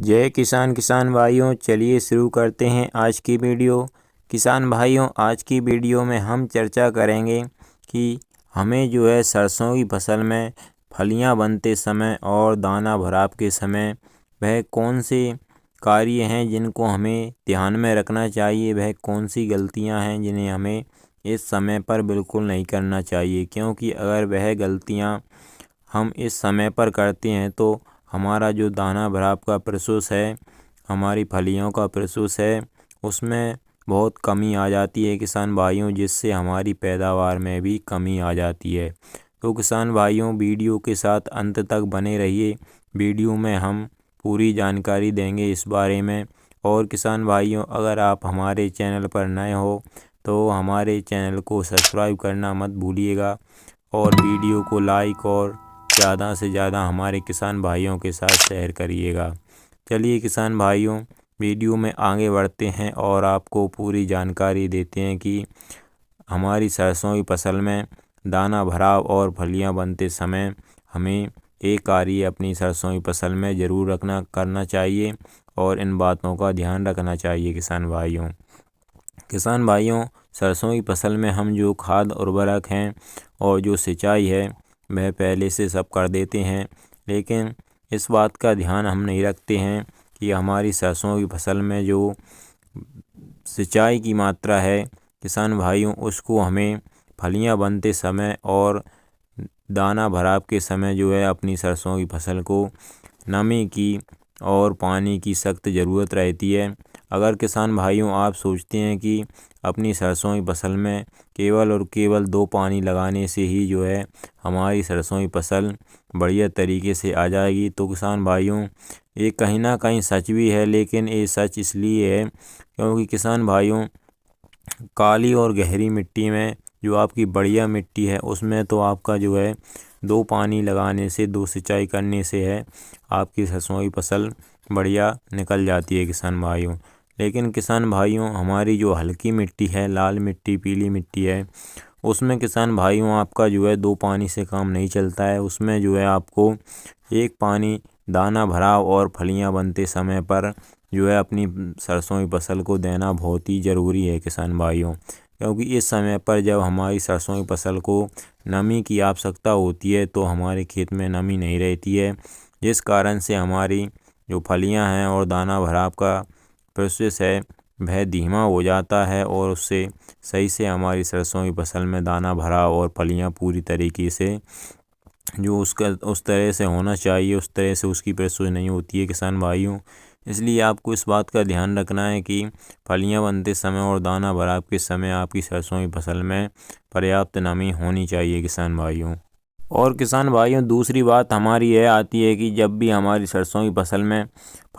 जय किसान किसान भाइयों, चलिए शुरू करते हैं आज की वीडियो। किसान भाइयों, आज की वीडियो में हम चर्चा करेंगे कि हमें सरसों की फसल में फलियां बनते समय और दाना भराव के समय वह कौन से कार्य हैं जिनको हमें ध्यान में रखना चाहिए, वह कौन सी गलतियां हैं जिन्हें हमें इस समय पर बिल्कुल नहीं करना चाहिए। क्योंकि अगर वह गलतियां हम इस समय पर करते हैं तो हमारा जो दाना भराव का प्रोसेस है, हमारी फलियों का प्रोसेस है, उसमें बहुत कमी आ जाती है किसान भाइयों, जिससे हमारी पैदावार में भी कमी आ जाती है। तो किसान भाइयों, वीडियो के साथ अंत तक बने रहिए। वीडियो में हम पूरी जानकारी देंगे इस बारे में। और किसान भाइयों, अगर आप हमारे चैनल पर नए हो तो हमारे चैनल को सब्सक्राइब करना मत भूलिएगा और वीडियो को लाइक और ज़्यादा से ज़्यादा हमारे किसान भाइयों के साथ शेयर करिएगा। चलिए किसान भाइयों, वीडियो में आगे बढ़ते हैं और आपको पूरी जानकारी देते हैं कि हमारी सरसों की फसल में दाना भराव और फलियां बनते समय हमें एक कार्य अपनी सरसों की फसल में ज़रूर करना चाहिए और इन बातों का ध्यान रखना चाहिए। किसान भाइयों, सरसों की फसल में हम जो खाद उर्वरक हैं और जो सिंचाई है वह पहले से सब कर देते हैं, लेकिन इस बात का ध्यान हम नहीं रखते हैं कि हमारी सरसों की फसल में जो सिंचाई की मात्रा है किसान भाइयों, उसको हमें फलियां बनते समय और दाना भराव के समय अपनी सरसों की फसल को नमी की और पानी की सख्त ज़रूरत रहती है। अगर किसान भाइयों आप सोचते हैं कि अपनी सरसों की फसल में केवल और केवल 2 पानी लगाने से ही हमारी सरसों की फसल बढ़िया तरीके से आ जाएगी, तो किसान भाइयों ये कहीं ना कहीं सच भी है, लेकिन ये सच इसलिए है क्योंकि किसान भाइयों काली और गहरी मिट्टी में जो आपकी बढ़िया मिट्टी है उसमें तो आपका 2 पानी लगाने से 2 सिंचाई करने से आपकी सरसों की फसल बढ़िया निकल जाती है किसान भाइयों। लेकिन किसान भाइयों हमारी जो हल्की मिट्टी है, लाल मिट्टी, पीली मिट्टी है, उसमें किसान भाइयों आपका 2 पानी से काम नहीं चलता है। उसमें आपको 1 पानी दाना भराव और फलियां बनते समय पर अपनी सरसों की फसल को देना बहुत ही ज़रूरी है किसान भाइयों। क्योंकि इस समय पर जब हमारी सरसों की फसल को नमी की आवश्यकता होती है तो हमारे खेत में नमी नहीं रहती है, जिस कारण से हमारी जो फलियां हैं और दाना भराव का प्रोसेस है वह धीमा हो जाता है और उससे सही से हमारी सरसों की फसल में दाना भराव और फलियां पूरी तरीके से जो उसका उस तरह से होना चाहिए उस तरह से उसकी प्रोसेस नहीं होती है किसान भाइयों। इसलिए आपको इस बात का ध्यान रखना है कि फलियां बनते समय और दाना भराव के समय आपकी सरसों की फसल में पर्याप्त नमी होनी चाहिए किसान भाइयों। और किसान भाइयों, दूसरी बात हमारी यह आती है कि जब भी हमारी सरसों की फसल में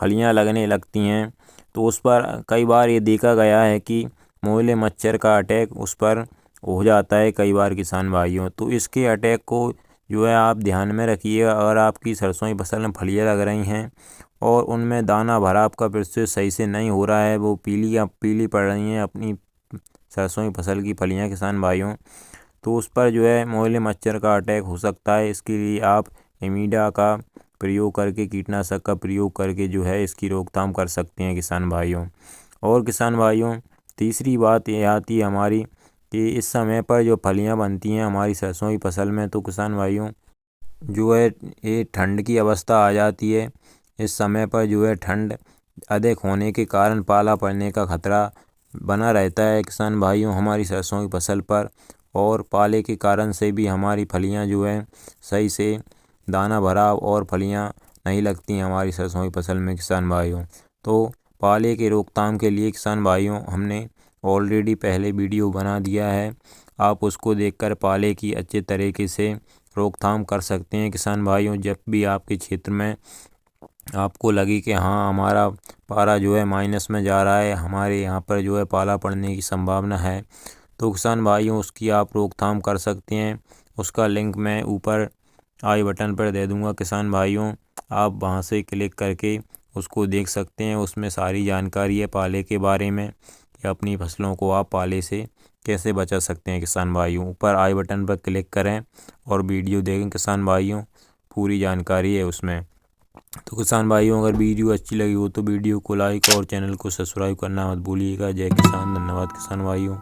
फलियां लगने लगती हैं तो उस पर कई बार ये देखा गया है कि मोयले मच्छर का अटैक उस पर हो जाता है कई बार किसान भाइयों। तो इसके अटैक को आप ध्यान में रखिए। अगर आपकी सरसों की फसल में फलियां लग रही हैं और उनमें दाना भराव का प्रोसेस सही से नहीं हो रहा है, वो पीली पड़ रही हैं अपनी सरसों की फसल की फलियां किसान भाइयों, तो उस पर मोयले मच्छर का अटैक हो सकता है। इसके लिए आप इमीडा का प्रयोग करके, कीटनाशक का प्रयोग करके इसकी रोकथाम कर सकते हैं किसान भाइयों। और किसान भाइयों, तीसरी बात ये आती है हमारी कि इस समय पर जो फलियां बनती हैं हमारी सरसों की फसल में, तो किसान भाइयों ये ठंड की अवस्था आ जाती है। इस समय पर ठंड अधिक होने के कारण पाला पड़ने का खतरा बना रहता है किसान भाइयों हमारी सरसों की फसल पर। और पाले के कारण से भी हमारी फलियां सही से दाना भराव और फलियां नहीं लगती हैं हमारी सरसों की फसल में किसान भाइयों। तो पाले के रोकथाम के लिए किसान भाइयों हमने ऑलरेडी पहले वीडियो बना दिया है, आप उसको देखकर पाले की अच्छे तरीके से रोकथाम कर सकते हैं किसान भाइयों। जब भी आपके क्षेत्र में आपको लगे कि हाँ हमारा पारा माइनस में जा रहा है, हमारे यहाँ पर पाला पड़ने की संभावना है, तो किसान भाइयों उसकी आप रोकथाम कर सकते हैं। उसका लिंक मैं ऊपर आई बटन पर दे दूंगा किसान भाइयों, आप वहां से क्लिक करके उसको देख सकते हैं। उसमें सारी जानकारी है पाले के बारे में कि अपनी फसलों को आप पाले से कैसे बचा सकते हैं किसान भाइयों। ऊपर आई बटन पर क्लिक करें और वीडियो देखें किसान भाइयों, पूरी जानकारी है उसमें। तो किसान भाइयों, अगर वीडियो अच्छी लगी हो तो वीडियो को लाइक और चैनल को सब्सक्राइब करना मत भूलिएगा। जय किसान, धन्यवाद किसान भाइयों।